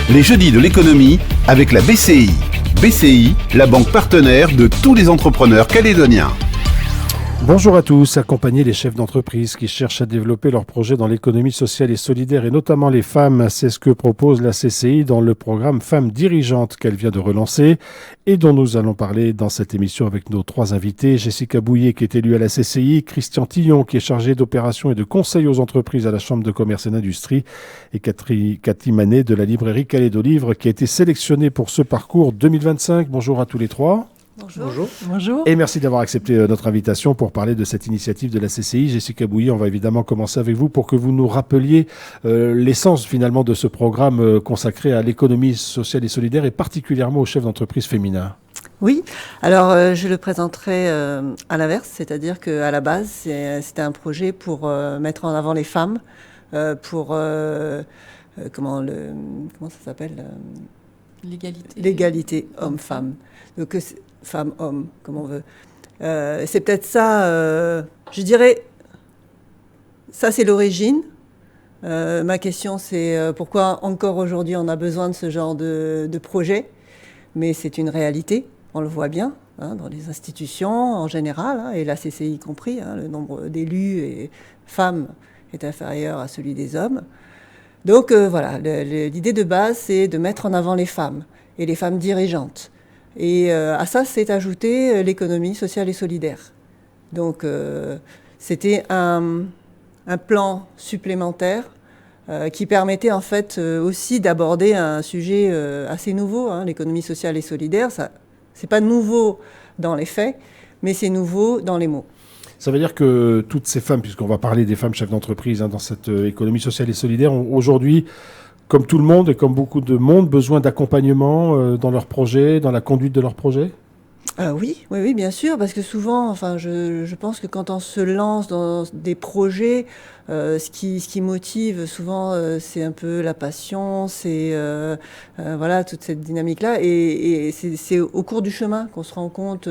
Les jeudis de l'économie avec la BCI. BCI, la banque partenaire de tous les entrepreneurs calédoniens. Bonjour à tous, accompagner les chefs d'entreprise qui cherchent à développer leurs projets dans l'économie sociale et solidaire et notamment les femmes, c'est ce que propose la CCI dans le programme Femmes dirigeantes qu'elle vient de relancer et dont nous allons parler dans cette émission avec nos trois invités. Jessica Bouillet qui est élue à la CCI, Christian Tillon qui est chargé d'opérations et de conseil aux entreprises à la Chambre de commerce et d'industrie et Cathy Manet de la librairie Calédolivre qui a été sélectionnée pour ce parcours 2025. Bonjour à tous les trois. Bonjour. Bonjour. Et merci d'avoir accepté notre invitation pour parler de cette initiative de la CCI. Jessica Bouillet, on va évidemment commencer avec vous pour que vous nous rappeliez l'essence finalement de ce programme consacré à l'économie sociale et solidaire et particulièrement aux chefs d'entreprise féminins. Oui, alors je le présenterai à l'inverse, c'est-à-dire qu'à la base, c'était un projet pour mettre en avant les femmes, comment ça s'appelle L'égalité homme-femme. Donc femme-homme, comme on veut. C'est peut-être ça, je dirais, ça c'est l'origine. Ma question c'est pourquoi encore aujourd'hui on a besoin de ce genre de projet, mais c'est une réalité, on le voit bien dans les institutions en général, et la CCI y compris, le nombre d'élus et femmes est inférieur à celui des hommes. Donc voilà, l'idée de base c'est de mettre en avant les femmes et les femmes dirigeantes. Et à ça, s'est ajouté l'économie sociale et solidaire. Donc, c'était un plan supplémentaire qui permettait en fait aussi d'aborder un sujet assez nouveau. L'économie sociale et solidaire, ça, c'est pas nouveau dans les faits, mais c'est nouveau dans les mots. Ça veut dire que toutes ces femmes, puisqu'on va parler des femmes chefs d'entreprise dans cette économie sociale et solidaire, ont aujourd'hui, comme tout le monde et comme beaucoup de monde, besoin d'accompagnement dans leurs projets, dans la conduite de leurs projets ? Oui, bien sûr, parce que souvent, je pense que quand on se lance dans des projets, ce qui motive souvent, c'est un peu la passion, c'est voilà toute cette dynamique-là, et c'est au cours du chemin qu'on se rend compte,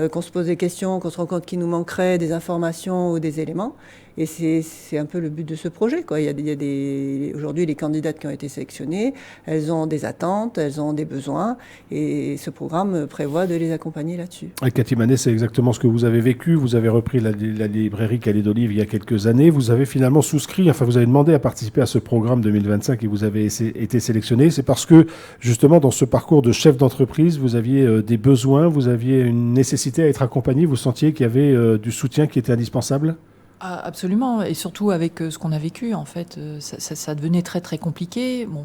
qu'on se pose des questions, qu'on se rend compte qu'il nous manquerait des informations ou des éléments. Et c'est un peu le but de ce projet, quoi. Il y a aujourd'hui, les candidates qui ont été sélectionnées, elles ont des attentes, elles ont des besoins, et ce programme prévoit de les accompagner là-dessus. Et Cathy Manet, c'est exactement ce que vous avez vécu. Vous avez repris la librairie Calédolivre il y a quelques années. Vous avez finalement souscrit, vous avez demandé à participer à ce programme 2025 et vous avez été sélectionné. C'est parce que, justement, dans ce parcours de chef d'entreprise, vous aviez des besoins, vous aviez une nécessité à être accompagné, vous sentiez qu'il y avait du soutien qui était indispensable ? Absolument, et surtout avec ce qu'on a vécu, en fait, ça devenait très très compliqué. Bon,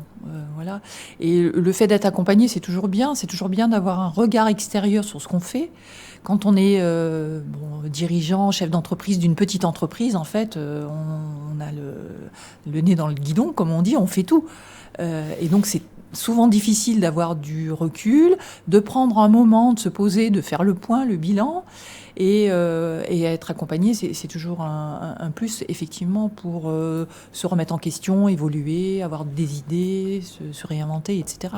voilà. Et le fait d'être accompagné, c'est toujours bien d'avoir un regard extérieur sur ce qu'on fait. Quand on est dirigeant, chef d'entreprise d'une petite entreprise, en fait, on a le nez dans le guidon, comme on dit, on fait tout. Et donc c'est souvent difficile d'avoir du recul, de prendre un moment, de se poser, de faire le point, le bilan. Et être accompagné, c'est toujours un plus, effectivement, pour se remettre en question, évoluer, avoir des idées, se réinventer, etc.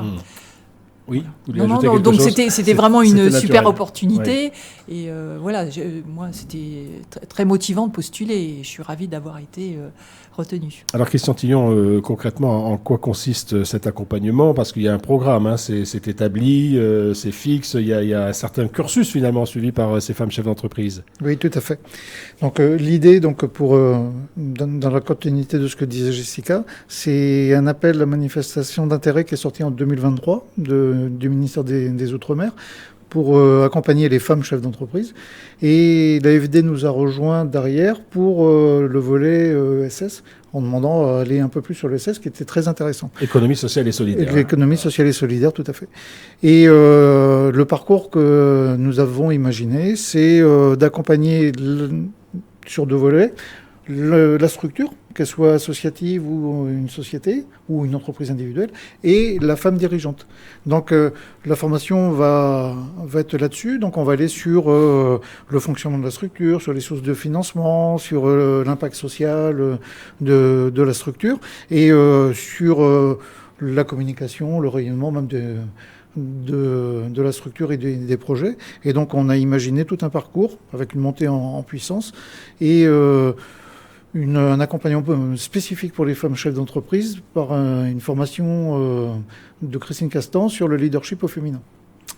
Oui, donc c'était vraiment une super opportunité. Oui. Et voilà, moi, c'était très motivant de postuler et je suis ravie d'avoir été retenue. Alors, Christian Tillon, concrètement, en quoi consiste cet accompagnement ? Parce qu'il y a un programme, c'est établi, c'est fixe, il y a un certain cursus finalement suivi par ces femmes chefs d'entreprise. Oui, tout à fait. Donc, l'idée, dans la continuité de ce que disait Jessica, c'est un appel à manifestation d'intérêt qui est sorti en 2023 du ministère des Outre-mer pour accompagner les femmes chefs d'entreprise. Et l'AFD nous a rejoint derrière pour le volet ESS, en demandant à aller un peu plus sur l'ESS, qui était très intéressant. Économie sociale et solidaire. L'économie sociale et solidaire, tout à fait. Et le parcours que nous avons imaginé, c'est d'accompagner sur deux volets la structure, qu'elle soit associative ou une société ou une entreprise individuelle, et la femme dirigeante. Donc la formation va être là-dessus. Donc on va aller sur le fonctionnement de la structure, sur les sources de financement, sur l'impact social de la structure, et sur la communication, le rayonnement même de la structure et des projets. Et donc on a imaginé tout un parcours avec une montée en puissance et un accompagnement spécifique pour les femmes chefs d'entreprise par une formation de Christine Castan sur le leadership au féminin.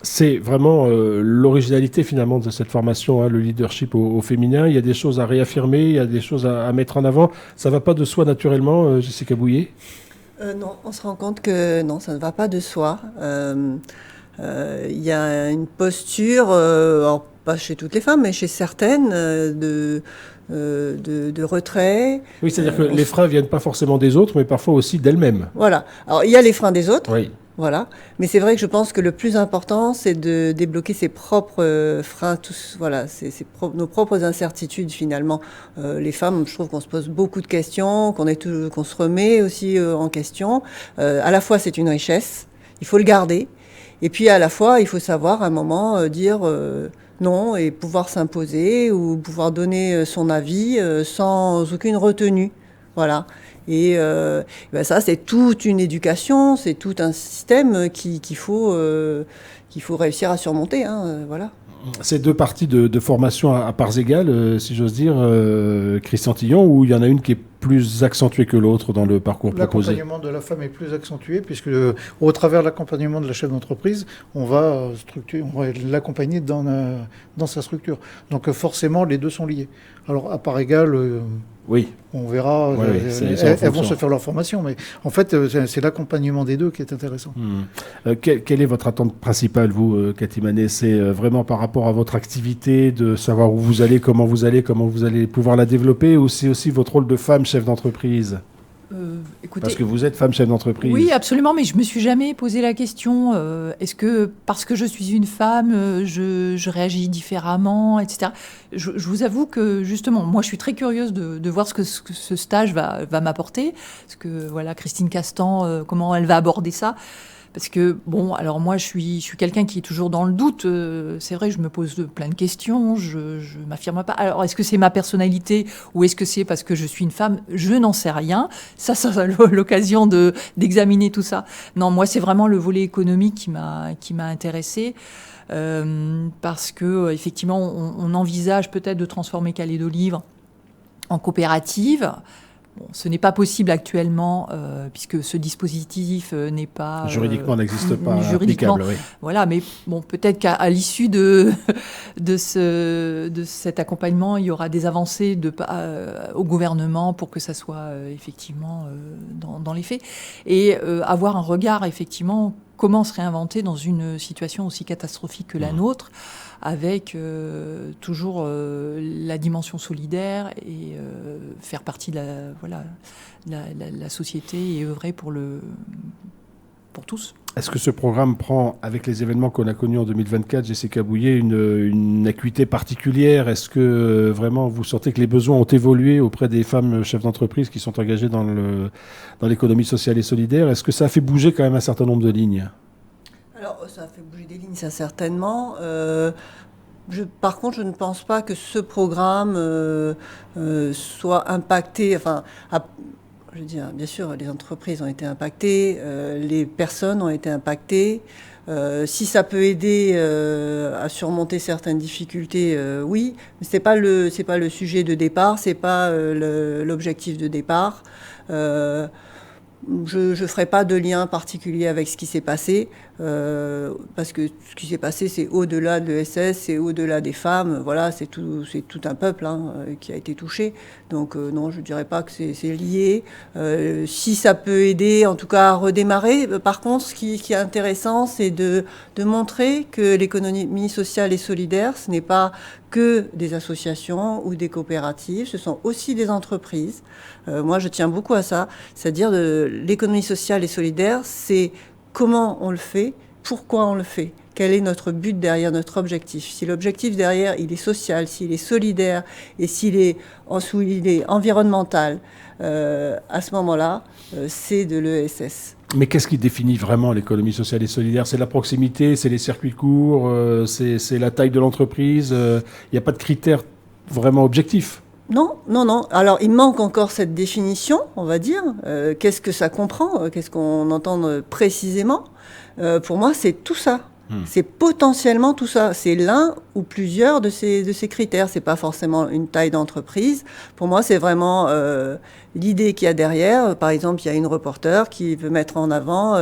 C'est vraiment l'originalité finalement de cette formation, le leadership au féminin. Il y a des choses à réaffirmer, il y a des choses à mettre en avant. Ça ne va pas de soi naturellement, Jessica Bouillet? Non, on se rend compte que non, ça ne va pas de soi. Il y a une posture, alors pas chez toutes les femmes, mais chez certaines, de retrait. Oui, c'est-à-dire que les freins ne viennent pas forcément des autres, mais parfois aussi d'elles-mêmes. Voilà. Alors, il y a les freins des autres. Oui. Voilà. Mais c'est vrai que je pense que le plus important, c'est de débloquer ses propres freins, voilà, nos propres incertitudes finalement. Les femmes, je trouve qu'on se pose beaucoup de questions, qu'on se remet aussi en question. À la fois, c'est une richesse, il faut le garder. Et puis, à la fois, il faut savoir à un moment dire non et pouvoir s'imposer ou pouvoir donner son avis sans aucune retenue. Voilà. Et ça, c'est toute une éducation, c'est tout un système qu'il faut réussir à surmonter. Voilà. C'est deux parties de formation à parts égales, si j'ose dire, Christian Tillon, où il y en a une qui est plus accentuée que l'autre dans le parcours proposé. L'accompagnement de la femme est plus accentué, puisque au travers de l'accompagnement de la chef d'entreprise, on va l'accompagner dans sa structure. Donc forcément, les deux sont liés. Alors, à parts égales, oui. On verra, elles vont se faire leur formation, mais en fait, c'est l'accompagnement des deux qui est intéressant. Quelle est votre attente principale, vous, Cathy Manet? C'est vraiment par rapport à votre activité, de savoir où vous allez, comment vous allez pouvoir la développer, ou c'est aussi votre rôle de femme chef d'entreprise? Écoutez, parce que vous êtes femme chef d'entreprise. Oui, absolument, mais je me suis jamais posé la question, est-ce que parce que je suis une femme, je réagis différemment, etc. Je vous avoue que justement, moi je suis très curieuse de voir ce que ce stage va m'apporter, parce que voilà, Christine Castan, comment elle va aborder ça. Parce que, bon, alors moi, je suis quelqu'un qui est toujours dans le doute. C'est vrai, je me pose plein de questions, je m'affirme pas. Alors, est-ce que c'est ma personnalité ou est-ce que c'est parce que je suis une femme? Je n'en sais rien. Ça a l'occasion d'examiner tout ça. Non, moi, c'est vraiment le volet économique qui m'a intéressée. Parce que, effectivement, on envisage peut-être de transformer Calédo Livre en coopérative. Bon, ce n'est pas possible actuellement puisque ce dispositif n'est pas juridiquement n'existe pas, juridiquement applicable. Oui. Voilà, mais bon, peut-être qu'à l'issue de cet accompagnement, il y aura des avancées au gouvernement pour que ça soit effectivement dans les faits et avoir un regard effectivement comment se réinventer dans une situation aussi catastrophique que la nôtre, avec toujours la dimension solidaire et faire partie de la société et œuvrer pour tous. Est-ce que ce programme prend, avec les événements qu'on a connus en 2024, Jessica Bouillet, une acuité particulière? Est-ce que vraiment vous sentez que les besoins ont évolué auprès des femmes chefs d'entreprise qui sont engagées dans l'économie sociale et solidaire? Est-ce que ça a fait bouger quand même un certain nombre de lignes? Alors, ça a fait bouger des lignes, ça certainement. Par contre, je ne pense pas que ce programme soit impacté. Enfin, je veux dire, bien sûr, les entreprises ont été impactées, les personnes ont été impactées. Si ça peut aider à surmonter certaines difficultés, oui, mais c'est pas le sujet de départ, c'est pas l'objectif de départ. Je ne ferai pas de lien particulier avec ce qui s'est passé, parce que ce qui s'est passé, c'est au-delà de l'ESS, c'est au-delà des femmes. Voilà, c'est tout un peuple qui a été touché. Donc non, je ne dirais pas que c'est lié. Si ça peut aider, en tout cas, à redémarrer. Par contre, ce qui est intéressant, c'est de montrer que l'économie sociale et solidaire, ce n'est pas que des associations ou des coopératives, ce sont aussi des entreprises. Moi, je tiens beaucoup à ça, c'est-à-dire l'économie sociale et solidaire, c'est comment on le fait, pourquoi on le fait, quel est notre but derrière, notre objectif. Si l'objectif derrière, il est social, s'il est solidaire et s'il est environnemental, à ce moment-là, c'est de l'ESS. Mais qu'est-ce qui définit vraiment l'économie sociale et solidaire? C'est la proximité, c'est les circuits courts, c'est la taille de l'entreprise. Il n'y a pas de critères vraiment objectifs. Non. Alors, il manque encore cette définition, on va dire. Qu'est-ce que ça comprend? Qu'est-ce qu'on entend précisément? Pour moi, c'est tout ça. C'est potentiellement tout ça. C'est l'un ou plusieurs de ces critères. C'est pas forcément une taille d'entreprise. Pour moi, c'est vraiment l'idée qu'il y a derrière. Par exemple, il y a une reporter qui veut mettre en avant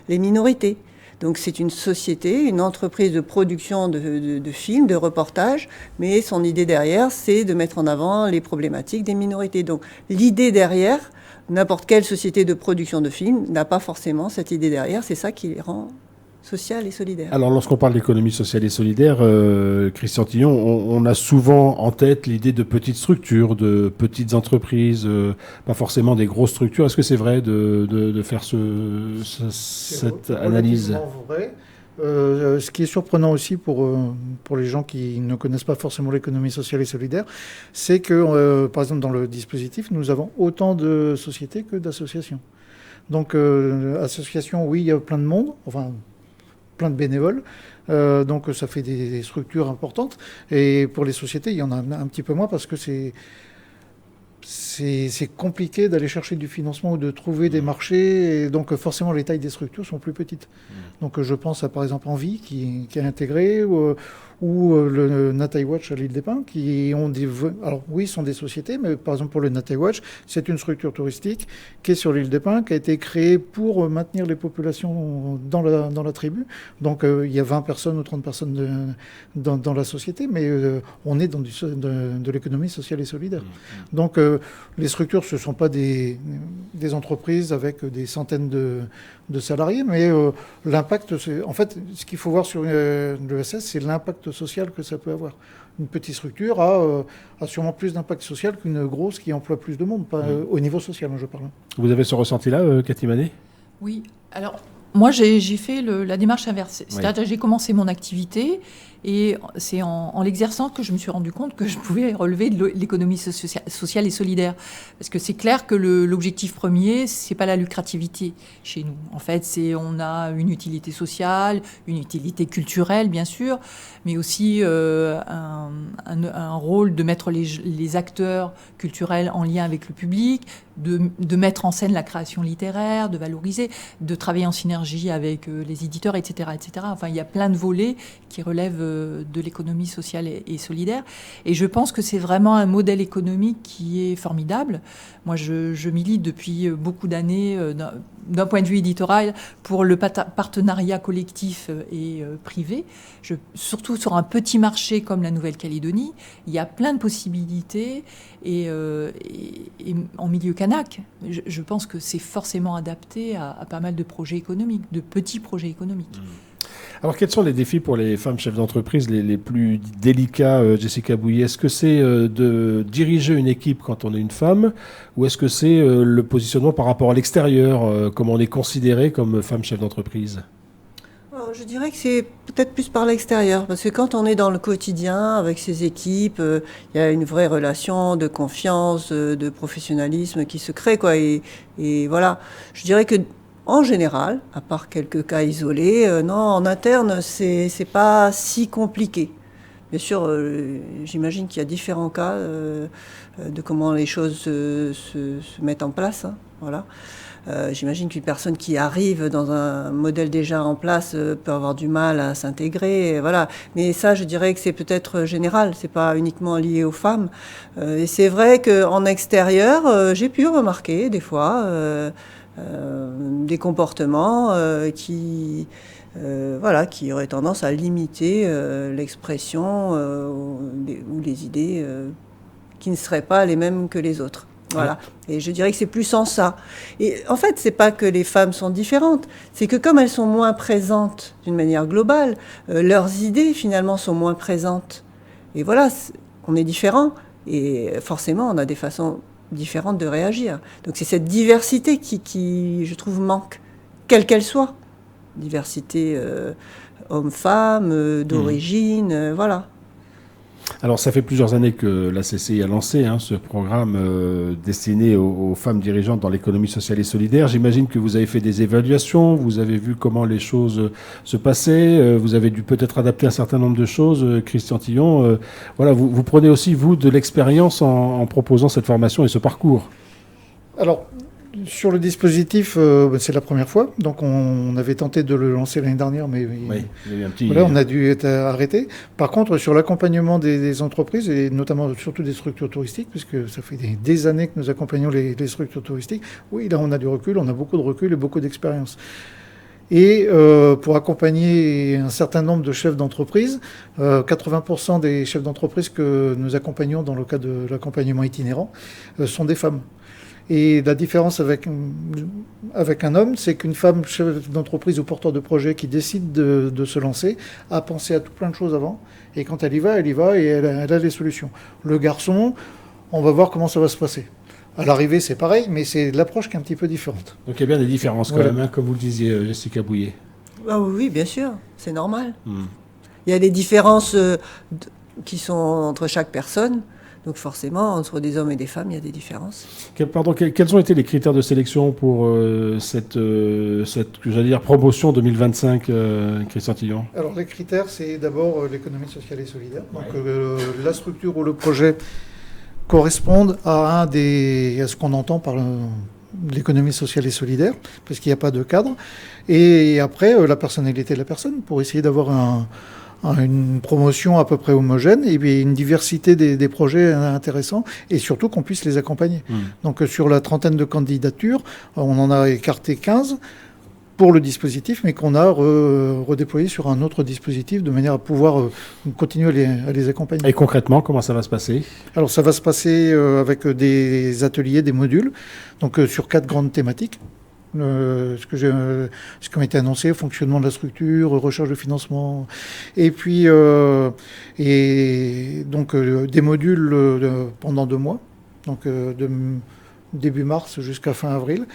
les minorités. Donc c'est une société, une entreprise de production de films, de reportages, mais son idée derrière, c'est de mettre en avant les problématiques des minorités. Donc l'idée derrière, n'importe quelle société de production de films n'a pas forcément cette idée derrière. C'est ça qui les rend sociales et solidaires. Alors, lorsqu'on parle d'économie sociale et solidaire, Christian Tillon, on a souvent en tête l'idée de petites structures, de petites entreprises, pas forcément des grosses structures. Est-ce que c'est vrai de faire cette analyse ? Vrai. Ce qui est surprenant aussi pour les gens qui ne connaissent pas forcément l'économie sociale et solidaire, c'est que, par exemple, dans le dispositif, nous avons autant de sociétés que d'associations. Donc, associations, oui, il y a plein de monde, enfin, plein de bénévoles. Donc, ça fait des structures importantes. Et pour les sociétés, il y en a un petit peu moins parce que c'est compliqué d'aller chercher du financement ou de trouver des marchés. Et donc, forcément, les tailles des structures sont plus petites. Donc, je pense à, par exemple, Envie, qui est intégré, ou le Natai Watch à l'île des Pins, qui ont des... Alors, oui, ce sont des sociétés, mais par exemple, pour le Natai Watch, c'est une structure touristique qui est sur l'île des Pins, qui a été créée pour maintenir les populations dans la tribu. Donc, il y a 20 personnes ou 30 personnes dans la société, mais on est dans de l'économie sociale et solidaire. Donc, les structures, ce ne sont pas des entreprises avec des centaines de salariés, mais l'impact, en fait, ce qu'il faut voir sur l'ESS, c'est l'impact social que ça peut avoir. Une petite structure a sûrement plus d'impact social qu'une grosse qui emploie plus de monde, pas, au niveau social, je parle. Vous avez ce ressenti-là, Cathy Manet ? Oui, alors moi j'ai fait la démarche inverse. C'est-à-dire que j'ai commencé mon activité et c'est en l'exerçant que je me suis rendu compte que je pouvais relever de l'économie sociale et solidaire. Parce que c'est clair que l'objectif premier, c'est pas la lucrativité chez nous. En fait, on a une utilité sociale, une utilité culturelle, bien sûr, mais aussi un rôle de mettre les acteurs culturels en lien avec le public, de mettre en scène la création littéraire, de valoriser, de travailler en synergie avec les éditeurs, etc., etc. Enfin, il y a plein de volets qui relèvent de l'économie sociale et solidaire. Et je pense que c'est vraiment un modèle économique qui est formidable. Moi, je milite depuis beaucoup d'années, d'un point de vue éditorial, pour le partenariat collectif et privé. Surtout sur un petit marché comme la Nouvelle-Calédonie, il y a plein de possibilités. Et en milieu kanak, je pense que c'est forcément adapté à pas mal de projets économiques, de petits projets économiques. Alors, quels sont les défis pour les femmes chefs d'entreprise les plus délicats, Jessica Bouillet ? Est-ce que c'est de diriger une équipe quand on est une femme, ou est-ce que c'est le positionnement par rapport à l'extérieur, comment on est considéré comme femme chef d'entreprise ? Alors, je dirais que c'est peut-être plus par l'extérieur, parce que quand on est dans le quotidien avec ses équipes, il y a une vraie relation de confiance, de professionnalisme qui se crée, quoi. Et voilà, je dirais que en général, à part quelques cas isolés, non, en interne, c'est pas si compliqué. Bien sûr, j'imagine qu'il y a différents cas de comment les choses se mettent en place. Hein, voilà. J'imagine qu'une personne qui arrive dans un modèle déjà en place peut avoir du mal à s'intégrer. Voilà. Mais ça, je dirais que c'est peut-être général. C'est pas uniquement lié aux femmes. Et c'est vrai qu'en extérieur, j'ai pu remarquer des fois des comportements qui auraient tendance à limiter l'expression ou les idées qui ne seraient pas les mêmes que les autres. Voilà. Et je dirais que c'est plus en ça. Et en fait, c'est pas que les femmes sont différentes, c'est que comme elles sont moins présentes d'une manière globale, leurs idées finalement sont moins présentes. Et voilà, on est différents et forcément on a des façons différentes de réagir. Donc c'est cette diversité qui, je trouve, manque, quelle qu'elle soit. Diversité homme-femme, d'origine, voilà. Alors, ça fait plusieurs années que la CCI a lancé ce programme destiné aux femmes dirigeantes dans l'économie sociale et solidaire. J'imagine que vous avez fait des évaluations, vous avez vu comment les choses se passaient, vous avez dû peut-être adapter un certain nombre de choses. Christian Tillon, voilà, vous prenez aussi, vous, de l'expérience en proposant cette formation et ce parcours. Alors, Sur le dispositif, c'est la première fois. Donc, on avait tenté de le lancer l'année dernière, mais Oui, il y a eu un petit... voilà, on a dû être arrêté. Par contre, sur l'accompagnement des entreprises, et notamment surtout des structures touristiques, puisque ça fait des années que nous accompagnons les structures touristiques, oui, là, on a du recul, on a beaucoup de recul et beaucoup d'expérience. Et pour accompagner un certain nombre de chefs d'entreprise, 80% des chefs d'entreprise que nous accompagnons dans le cadre de l'accompagnement itinérant sont des femmes. Et la différence avec un homme, c'est qu'une femme chef d'entreprise ou porteur de projet qui décide de se lancer a pensé à tout plein de choses avant. Et quand elle y va et elle a des solutions. Le garçon, on va voir comment ça va se passer. À l'arrivée, c'est pareil, mais c'est l'approche qui est un petit peu différente. Donc il y a bien des différences quand Ouais. même, hein, comme vous le disiez, Jessica Bouillet. Ah oui, bien sûr, c'est normal. Il y a des différences qui sont entre chaque personne. Donc forcément, entre des hommes et des femmes, il y a des différences. Quels ont été les critères de sélection pour cette j'allais dire, promotion 2025, Christian Tillon? Alors les critères, c'est d'abord l'économie sociale et solidaire. Donc la structure ou le projet correspondent à ce qu'on entend par l'économie sociale et solidaire, parce qu'il n'y a pas de cadre. Et après, la personnalité de la personne, pour essayer d'avoir une promotion à peu près homogène et puis une diversité des projets intéressants et surtout qu'on puisse les accompagner. Donc sur la trentaine de candidatures, on en a écarté 15 pour le dispositif, mais qu'on a redéployé sur un autre dispositif de manière à pouvoir continuer à les accompagner. Et concrètement, comment ça va se passer? Alors ça va se passer avec des ateliers, des modules, donc sur 4 grandes thématiques. Ce qui a été annoncé, fonctionnement de la structure, recherche de financement, et puis des modules pendant 2 mois, donc de début mars jusqu'à fin avril.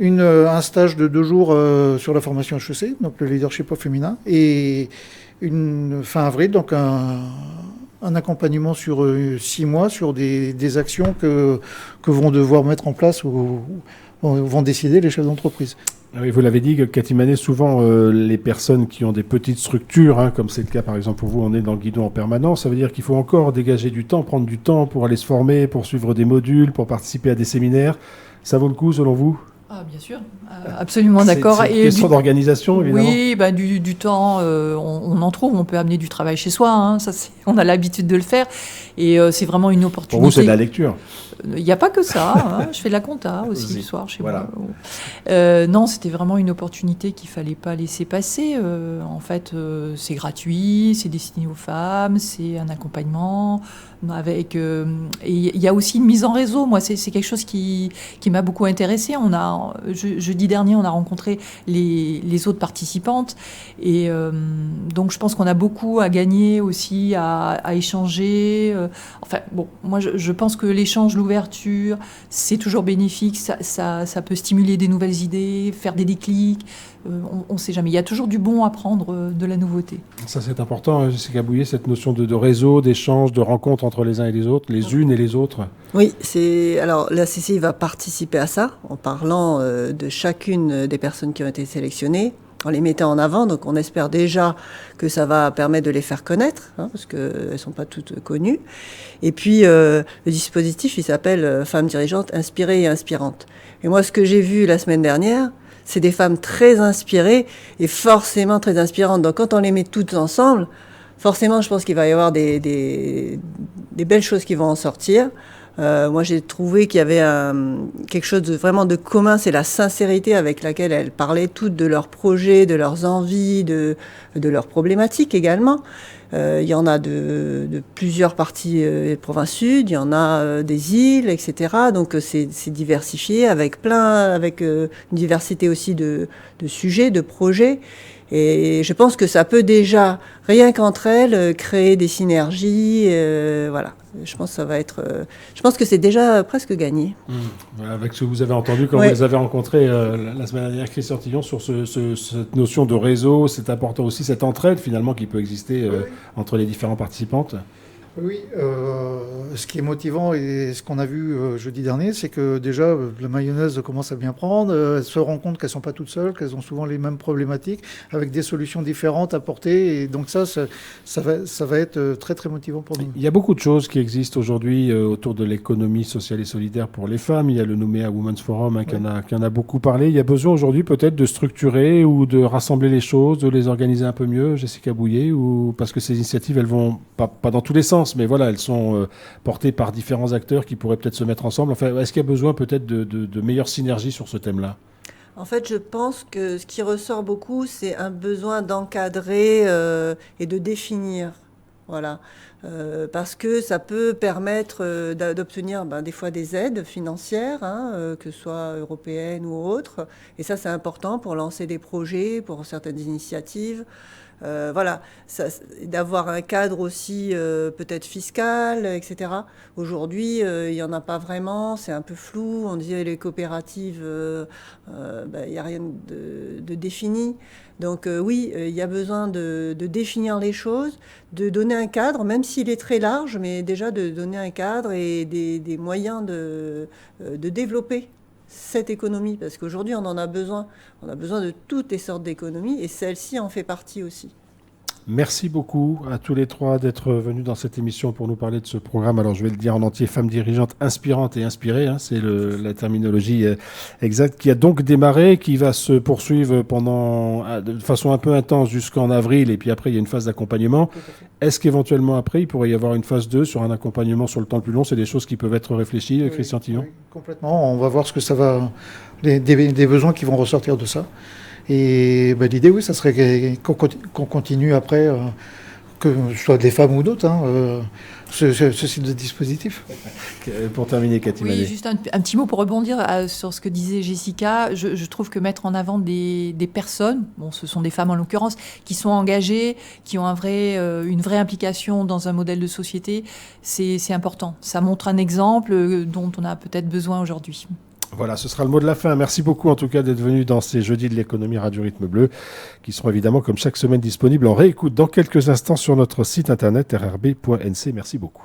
Un stage de 2 jours sur la formation HEC, donc le leadership au féminin, et une fin avril, donc un accompagnement sur 6 mois sur des actions que vont devoir mettre en place ou vont décider les chefs d'entreprise. Oui, vous l'avez dit, Cathy Manet, souvent les personnes qui ont des petites structures, hein, comme c'est le cas par exemple pour vous, on est dans le guidon en permanence, ça veut dire qu'il faut encore dégager du temps, prendre du temps pour aller se former, pour suivre des modules, pour participer à des séminaires. Ça vaut le coup selon vous? Ah, bien sûr, absolument d'accord. C'est une question d'organisation, évidemment. Oui, du temps, on en trouve, on peut amener du travail chez soi, hein, on a l'habitude de le faire, et c'est vraiment une opportunité. Pour vous, c'est de la lecture. Il n'y a pas que ça, hein, je fais de la compta aussi le soir chez moi. Non, c'était vraiment une opportunité qu'il ne fallait pas laisser passer. En fait, c'est gratuit, c'est destiné aux femmes, c'est un accompagnement. Et il y a aussi une mise en réseau. Moi, c'est quelque chose qui m'a beaucoup intéressée. Jeudi dernier, on a rencontré les autres participantes. Et donc, je pense qu'on a beaucoup à gagner aussi, à échanger. Moi, je pense que l'échange, l'ouverture, c'est toujours bénéfique. Ça peut stimuler des nouvelles idées, faire des déclics. On ne sait jamais. Il y a toujours du bon à prendre de la nouveauté. Ça, c'est important, Jessica Bouillet, cette notion de réseau, d'échange, de rencontre entre les uns et les autres, les unes et les autres. Oui, alors la CCI va participer à ça en parlant de chacune des personnes qui ont été sélectionnées, en les mettant en avant. Donc on espère déjà que ça va permettre de les faire connaître, hein, parce qu'elles ne sont pas toutes connues. Et puis le dispositif, il s'appelle Femmes dirigeantes inspirées et inspirantes. Et moi, ce que j'ai vu la semaine dernière, c'est des femmes très inspirées et forcément très inspirantes. Donc quand on les met toutes ensemble, forcément, je pense qu'il va y avoir des belles choses qui vont en sortir. Moi, j'ai trouvé qu'il y avait quelque chose vraiment de commun, c'est la sincérité avec laquelle elles parlaient toutes de leurs projets, de leurs envies, de leurs problématiques également. Il y en a de plusieurs parties province sud, il y en a des îles, etc. Donc c'est diversifié avec une diversité aussi de sujets, de projets. Et je pense que ça peut déjà, rien qu'entre elles, créer des synergies. Voilà. Je pense que c'est déjà presque gagné. Avec ce que vous avez entendu quand vous les avez rencontrés la semaine dernière, Christian Tillon, sur cette notion de réseau, c'est important aussi cette entraide finalement qui peut exister entre les différentes participantes. Oui, ce qui est motivant et ce qu'on a vu jeudi dernier, c'est que déjà la mayonnaise commence à bien prendre, elles se rendent compte qu'elles ne sont pas toutes seules, qu'elles ont souvent les mêmes problématiques, avec des solutions différentes apportées. Et donc ça va être très très motivant pour nous. Il y a beaucoup de choses qui existent aujourd'hui autour de l'économie sociale et solidaire pour les femmes. Il y a le Nouméa Women's Forum qui en a beaucoup parlé. Il y a besoin aujourd'hui peut-être de structurer ou de rassembler les choses, de les organiser un peu mieux, Jessica Bouillet, ou parce que ces initiatives, elles vont pas dans tous les sens, mais voilà, elles sont portées par différents acteurs qui pourraient peut-être se mettre ensemble. Enfin, est-ce qu'il y a besoin peut-être de meilleures synergies sur ce thème-là ? En fait, je pense que ce qui ressort beaucoup, c'est un besoin d'encadrer et de définir. Voilà. Parce que ça peut permettre d'obtenir des fois des aides financières, que ce soit européennes ou autres. Et ça, c'est important pour lancer des projets, pour certaines initiatives. Voilà, d'avoir un cadre aussi peut-être fiscal, etc. Aujourd'hui, il n'y en a pas vraiment, c'est un peu flou. On disait les coopératives, il n'y a rien de défini. Donc oui, il y a besoin de définir les choses, de donner un cadre, même s'il est très large, mais déjà de donner un cadre et des moyens de développer cette économie, parce qu'aujourd'hui on en a besoin. On a besoin de toutes les sortes d'économies et celle-ci en fait partie aussi. Merci beaucoup à tous les trois d'être venus dans cette émission pour nous parler de ce programme. Alors je vais le dire en entier, Femmes dirigeantes inspirantes et inspirées, c'est la terminologie exacte, qui a donc démarré, qui va se poursuivre de façon un peu intense jusqu'en avril, et puis après il y a une phase d'accompagnement. Est-ce qu'éventuellement après il pourrait y avoir une phase 2 sur un accompagnement sur le temps le plus long? C'est des choses qui peuvent être réfléchies, oui, Christian Tillon? Oui, complètement. On va voir ce que ça va, des besoins qui vont ressortir de ça. Et l'idée, oui, ça serait qu'on continue après, que ce soit des femmes ou d'autres, ce type de dispositif. Pour terminer, Cathy Manet. Oui, juste un petit mot pour rebondir sur ce que disait Jessica. Je trouve que mettre en avant des personnes, ce sont des femmes en l'occurrence, qui sont engagées, qui ont une vraie implication dans un modèle de société, c'est important. Ça montre un exemple dont on a peut-être besoin aujourd'hui. Voilà, ce sera le mot de la fin. Merci beaucoup en tout cas d'être venu dans ces jeudis de l'économie Radio Rythme Bleu, qui seront évidemment comme chaque semaine disponibles en réécoute dans quelques instants sur notre site internet rrb.nc. Merci beaucoup.